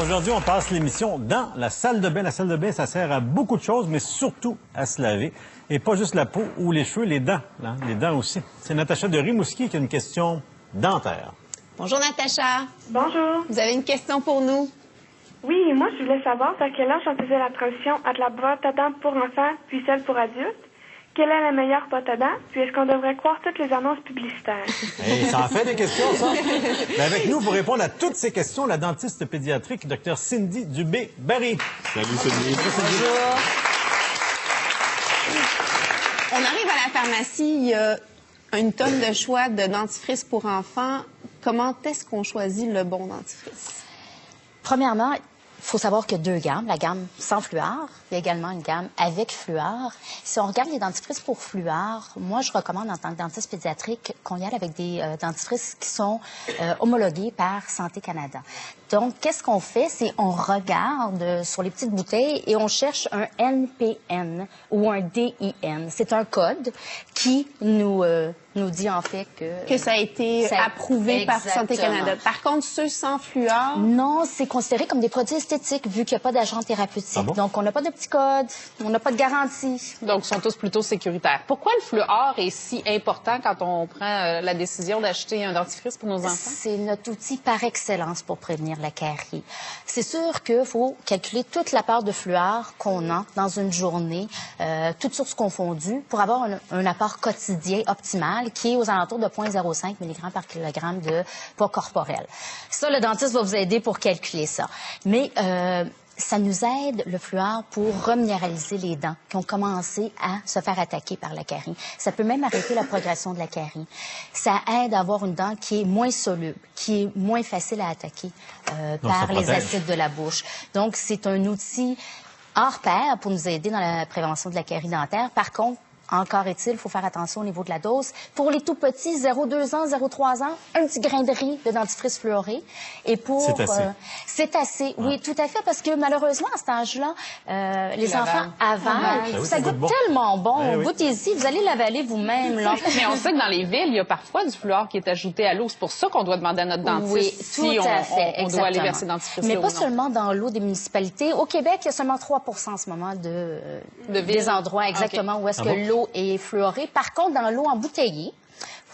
Aujourd'hui, on passe l'émission dans la salle de bain. La salle de bain, ça sert à beaucoup de choses, mais surtout à se laver. Et pas juste la peau ou les cheveux, les dents. Hein? Les dents aussi. C'est Natacha de Rimouski qui a une question dentaire. Bonjour Natacha. Bonjour. Vous avez une question pour nous? Oui, moi je voulais savoir à quel âge on faisait la transition entre la brosse à dents pour enfants puis celle pour adultes. Quelle est la meilleure pâte à dents? Puis est-ce qu'on devrait croire toutes les annonces publicitaires? Hey, ça en fait des questions, ça. Mais avec nous, pour répondre à toutes ces questions, la dentiste pédiatrique, Dr Cindy Dubé-Barry. Salut, Cindy. Bonjour. On arrive à la pharmacie, il y a une tonne de choix de dentifrice pour enfants. Comment est-ce qu'on choisit le bon dentifrice? Premièrement, il faut savoir qu'il y a deux gammes. La gamme sans fluor, il y a également une gamme avec fluor. Si on regarde les dentifrices pour fluor, moi, je recommande en tant que dentiste pédiatrique qu'on y aille avec des dentifrices qui sont homologués par Santé Canada. Donc, qu'est-ce qu'on fait? C'est on regarde sur les petites bouteilles et on cherche un NPN ou un DIN. C'est un code qui nous dit en fait que ça a été approuvé par Santé Canada. Par contre, ceux sans fluor... Non, c'est considéré comme des produits esthétiques vu qu'il n'y a pas d'agent thérapeutique. Ah bon? Donc, on n'a pas de petit code, on n'a pas de garantie. Donc, ils sont tous plutôt sécuritaires. Pourquoi le fluor est si important quand on prend la décision d'acheter un dentifrice pour nos enfants? C'est notre outil par excellence pour prévenir la carie. C'est sûr qu'il faut calculer toute la part de fluor qu'on a dans une journée, toutes sources confondues, pour avoir un apport quotidien optimal qui est aux alentours de 0,05 mg par kilogramme de poids corporel. Ça, le dentiste va vous aider pour calculer ça. Mais ça nous aide, le fluor, pour reminéraliser les dents qui ont commencé à se faire attaquer par la carie. Ça peut même arrêter la progression de la carie. Ça aide à avoir une dent qui est moins soluble, qui est moins facile à attaquer par les acides de la bouche. Donc, c'est un outil hors pair pour nous aider dans la prévention de la carie dentaire. Par contre, encore est-il, il faut faire attention au niveau de la dose. Pour les tout petits, 0,2 ans, 0,3 ans, un petit grain de riz de dentifrice fluoré. Et pour... C'est assez. C'est assez, oui, tout à fait, parce que malheureusement, à cet âge-là, les enfants avalent. Ça goûte tellement bon. Goûtez-y, vous allez l'avaler vous-même. Là. Mais on sait que dans les villes, il y a parfois du fluor qui est ajouté à l'eau. C'est pour ça qu'on doit demander à notre dentiste oui, si on doit aller verser dentifrice. Mais là pas ou non. seulement dans l'eau des municipalités. Au Québec, il y a seulement 3 % en ce moment des endroits exactement où est-ce que l'eau est fluorée. Par contre, dans l'eau embouteillée,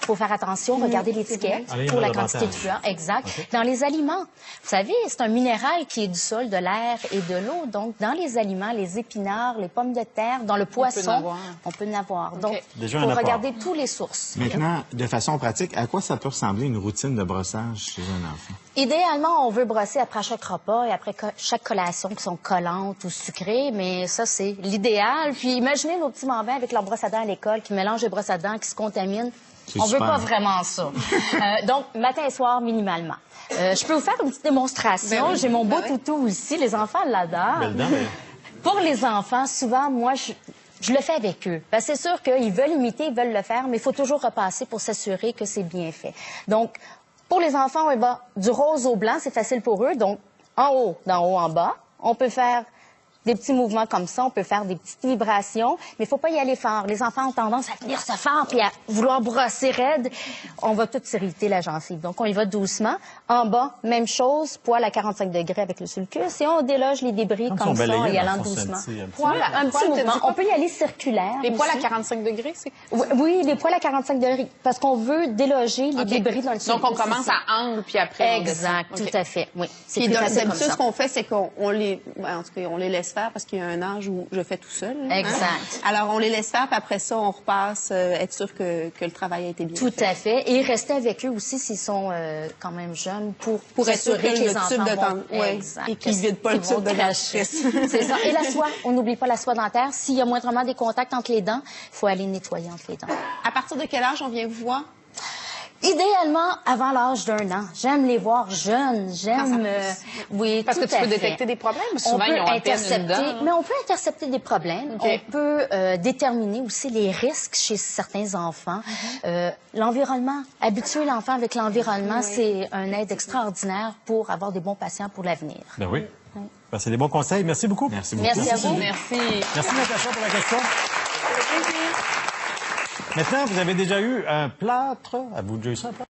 il faut faire attention, regarder l'étiquette pour la quantité de fluor. Exact. Okay. Dans les aliments, vous savez, c'est un minéral qui est du sol, de l'air et de l'eau. Donc, dans les aliments, les épinards, les pommes de terre, dans le poisson, on peut en avoir. Donc, il faut regarder toutes les sources. Maintenant, de façon pratique, à quoi ça peut ressembler une routine de brossage chez un enfant? Idéalement, on veut brosser après chaque repas et après chaque collation qui sont collantes ou sucrées, mais ça, c'est l'idéal. Puis imaginez nos petits bambins avec leur brosse à dents à l'école qui mélangent les brosses à dents, qui se contaminent. On veut pas vraiment ça. Donc, matin et soir, minimalement. Je peux vous faire une petite démonstration. J'ai mon beau toutou ici. Les enfants l'adorent. Belle dent, mais... Pour les enfants, souvent, moi, je le fais avec eux. Parce que c'est sûr qu'ils veulent imiter, ils veulent le faire, mais il faut toujours repasser pour s'assurer que c'est bien fait. Donc, pour les enfants, on va du rose au blanc, c'est facile pour eux. Donc, en haut, d'en haut en bas. On peut faire des petits mouvements comme ça, on peut faire des petites vibrations, mais il faut pas y aller fort. Les enfants ont tendance à tenir ça fort puis à vouloir brosser raide. On va tout s'irriter la gencive. Donc, on y va doucement. En bas, même chose, poêle à 45 degrés avec le sulcus et on déloge les débris comme ça en y allant doucement. Un petit mouvement. On peut y aller circulaire. Les poêles à 45 degrés, c'est Oui, les poêles à 45 degrés, parce qu'on veut déloger les débris dans le sulcus. Donc, on commence à angle puis après Exact, tout à fait, oui. Puis d'habitude, ce qu'on fait, c'est qu'on les laisse faire parce qu'il y a un âge où je fais tout seul. Exact. Alors, on les laisse faire, puis après ça, on repasse, être sûr que le travail a été bien fait. Tout à fait. Et rester avec eux aussi s'ils sont quand même jeunes pour assurer que les enfants et qu'ils ne vident pas le tube de dentifrice. C'est ça. Et la soie. On n'oublie pas la soie dentaire. S'il y a moindrement des contacts entre les dents, il faut aller nettoyer entre les dents. À partir de quel âge on vient vous voir? Idéalement, avant l'âge d'1 an. J'aime les voir jeunes. J'aime... oui, parce que tu peux détecter des problèmes. Souvent, ils ont à peine une dent. Mais on peut intercepter des problèmes. On peut déterminer aussi les risques chez certains enfants. L'environnement. Habituer l'enfant avec l'environnement, c'est un aide extraordinaire pour avoir des bons patients pour l'avenir. Ben oui. Ben, c'est des bons conseils. Merci beaucoup. Merci beaucoup. Merci à vous. Merci. Merci, Natacha, pour la question. Maintenant, vous avez déjà eu un plâtre. Avez-vous déjà eu ça, un plâtre?